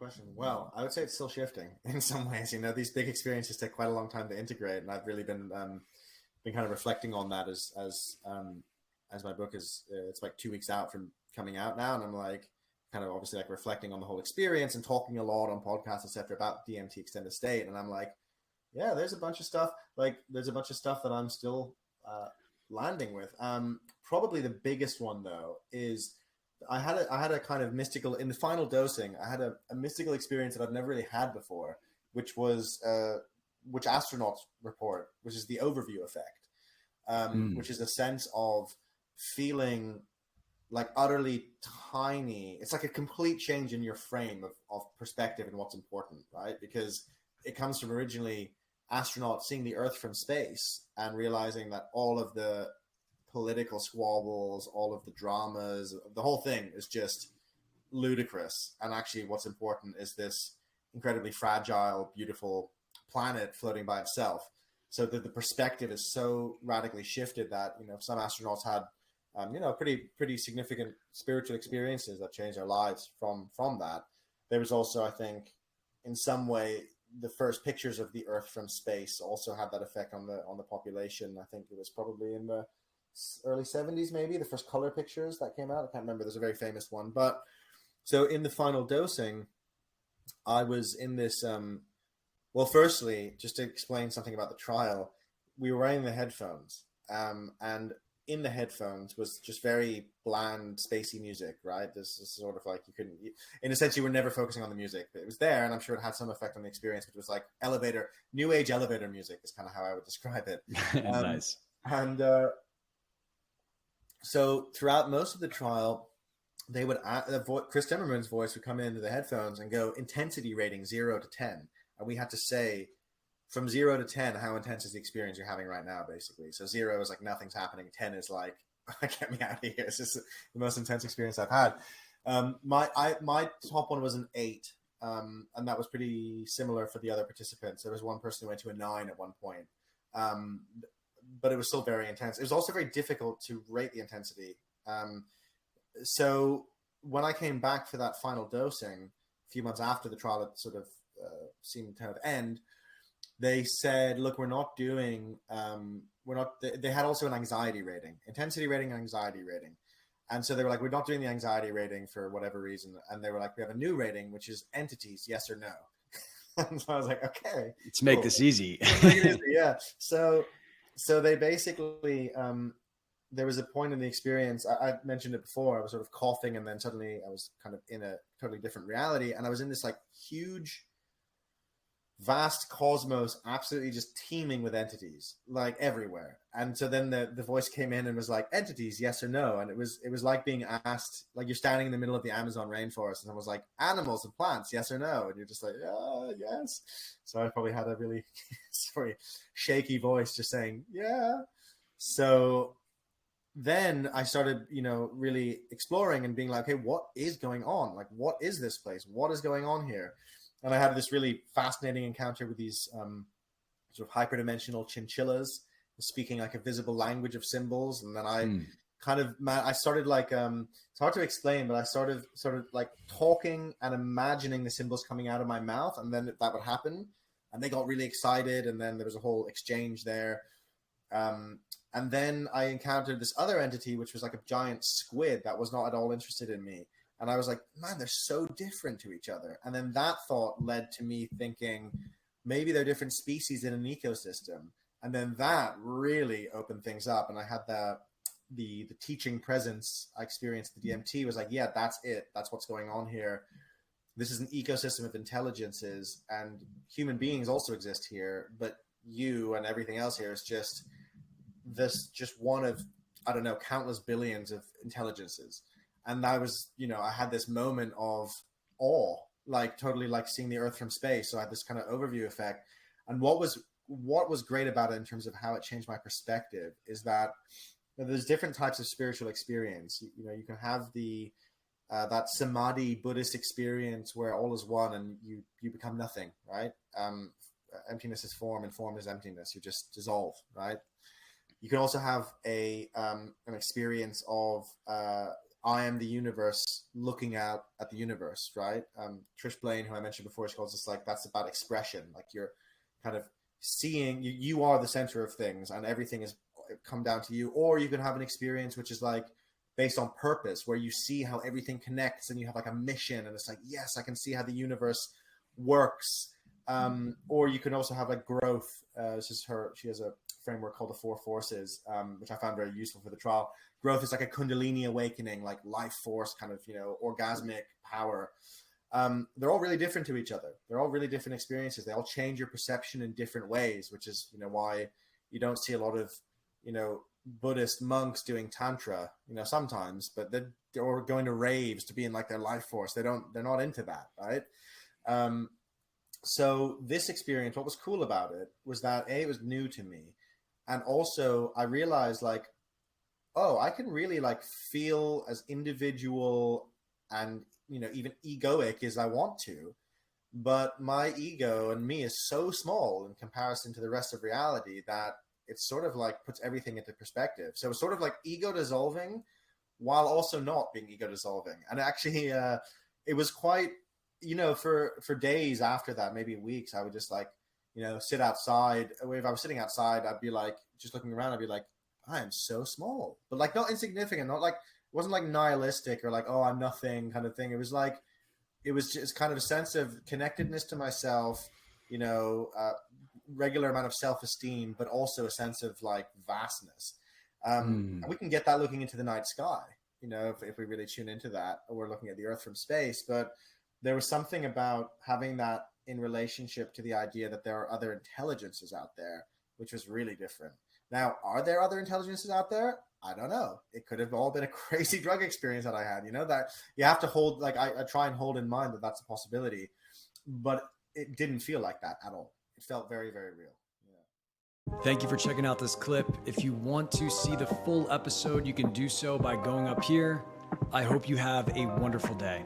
question. Well, I would say it's still shifting in some ways. You know, these big experiences take quite a long time to integrate, and I've really been kind of reflecting on that as my book is it's like 2 weeks out from coming out now, and I'm like kind of obviously like reflecting on the whole experience and talking a lot on podcasts, etc., about DMT extended state, and I'm like, yeah, there's a bunch of stuff. Like, there's a bunch of stuff that I'm still landing with. Probably the biggest one though is I had a kind of mystical in the final dosing. I had a mystical experience that I've never really had before, which was which astronauts report, which is the overview effect, which is a sense of feeling like utterly tiny. It's like a complete change in your frame of perspective and what's important, right? Because it comes from originally astronauts seeing the Earth from space and realizing that all of the political squabbles, all of the dramas, the whole thing is just ludicrous. And actually what's important is this incredibly fragile, beautiful planet floating by itself. So that the perspective is so radically shifted that, you know, some astronauts had, you know, pretty significant spiritual experiences that changed their lives from that. There was also, I think, in some way, the first pictures of the Earth from space also had that effect on the population. I think it was probably in the early 70s, maybe the first color pictures that came out. I can't remember. There's a very famous one. But so in the final dosing, I was in this. Well, firstly, just to explain something about the trial, we were wearing the headphones, and in the headphones was just very bland, spacey music, right? This is sort of like you couldn't, in a sense, you were never focusing on the music, but it was there, and I'm sure it had some effect on the experience, which was like new age elevator music is kind of how I would describe it. Nice. And so throughout most of the trial, they would Chris Timmerman's voice would come into the headphones and go intensity rating 0 to 10, and we had to say from 0 to 10 how intense is the experience you're having right now, basically. So 0 is like nothing's happening, 10 is like get me out of here. It's just the most intense experience I've had. My top one was an 8, and that was pretty similar for the other participants. There was one person who went to a 9 at one point. But it was still very intense. It was also very difficult to rate the intensity. So when I came back for that final dosing, a few months after the trial had sort of seemed to have end, they said, look, we're not doing, they had also an anxiety rating, intensity rating and anxiety rating. And so they were like, we're not doing the anxiety rating for whatever reason. And they were like, we have a new rating, which is entities, yes or no. And so I was like, okay. Let's make this easy. Yeah. So they basically, there was a point in the experience, I mentioned it before, I was sort of coughing, and then suddenly I was kind of in a totally different reality. And I was in this like huge, vast cosmos, absolutely just teeming with entities, like everywhere. And so then the voice came in and was like, entities, yes or no? And it was like being asked, like you're standing in the middle of the Amazon rainforest, and I was like, animals and plants, yes or no? And you're just like, yes. So I probably had a really shaky voice just saying, yeah. So then I started, you know, really exploring and being like, okay, what is going on? Like, what is this place? What is going on here? And I had this really fascinating encounter with these sort of hyperdimensional chinchillas speaking like a visible language of symbols. And then I started like, it's hard to explain, but I started sort of like talking and imagining the symbols coming out of my mouth. And then that would happen. And they got really excited. And then there was a whole exchange there. And then I encountered this other entity, which was like a giant squid that was not at all interested in me. And I was like, man, they're so different to each other. And then that thought led to me thinking maybe they're different species in an ecosystem. And then that really opened things up. And I had the teaching presence I experienced the DMT was like, yeah, that's it. That's what's going on here. This is an ecosystem of intelligences, and human beings also exist here. But you and everything else here is just one of, I don't know, countless billions of intelligences. And I was, you know, I had this moment of awe, like totally like seeing the Earth from space. So I had this kind of overview effect. And what was great about it in terms of how it changed my perspective is that there's different types of spiritual experience. You know, you can have that samadhi Buddhist experience where all is one and you become nothing, right? Emptiness is form and form is emptiness. You just dissolve, right? You can also have an experience of I am the universe looking out at the universe, right? Trish Blaine, who I mentioned before, she calls this like, that's about expression. Like you're kind of seeing, you are the center of things and everything is come down to you. Or you can have an experience which is like based on purpose, where you see how everything connects and you have like a mission and it's like, yes, I can see how the universe works. Or you can also have like growth. This is she has a framework called the Four Forces, which I found very useful for the trial. Growth is like a Kundalini awakening, like life force kind of, orgasmic power. They're all really different to each other. They're all really different experiences. They all change your perception in different ways, which is, why you don't see a lot of, Buddhist monks doing tantra, sometimes, but they're going to raves to be in like their life force. They're not into that. Right. So this experience, what was cool about it was that it was new to me. And also I realized like, oh, I can really like feel as individual and, even egoic as I want to, but my ego and me is so small in comparison to the rest of reality that it's sort of like puts everything into perspective. So it's sort of like ego dissolving while also not being ego dissolving. And actually, it was quite, for days after that, maybe weeks, I would just like, sit outside. If I was sitting outside, I'd be like, just looking around, I'd be like, I am so small, but like not insignificant, not like, it wasn't like nihilistic or like, oh, I'm nothing kind of thing. It was like, it was just kind of a sense of connectedness to myself, regular amount of self-esteem, but also a sense of like vastness. And we can get that looking into the night sky, if we really tune into that, or we're looking at the earth from space. But there was something about having that in relationship to the idea that there are other intelligences out there, which was really different. Now, are there other intelligences out there? I don't know. It could have all been a crazy drug experience that I had, that you have to hold, like I try and hold in mind that that's a possibility, but it didn't feel like that at all. It felt very, very real. Yeah. Thank you for checking out this clip. If you want to see the full episode, you can do so by going up here. I hope you have a wonderful day.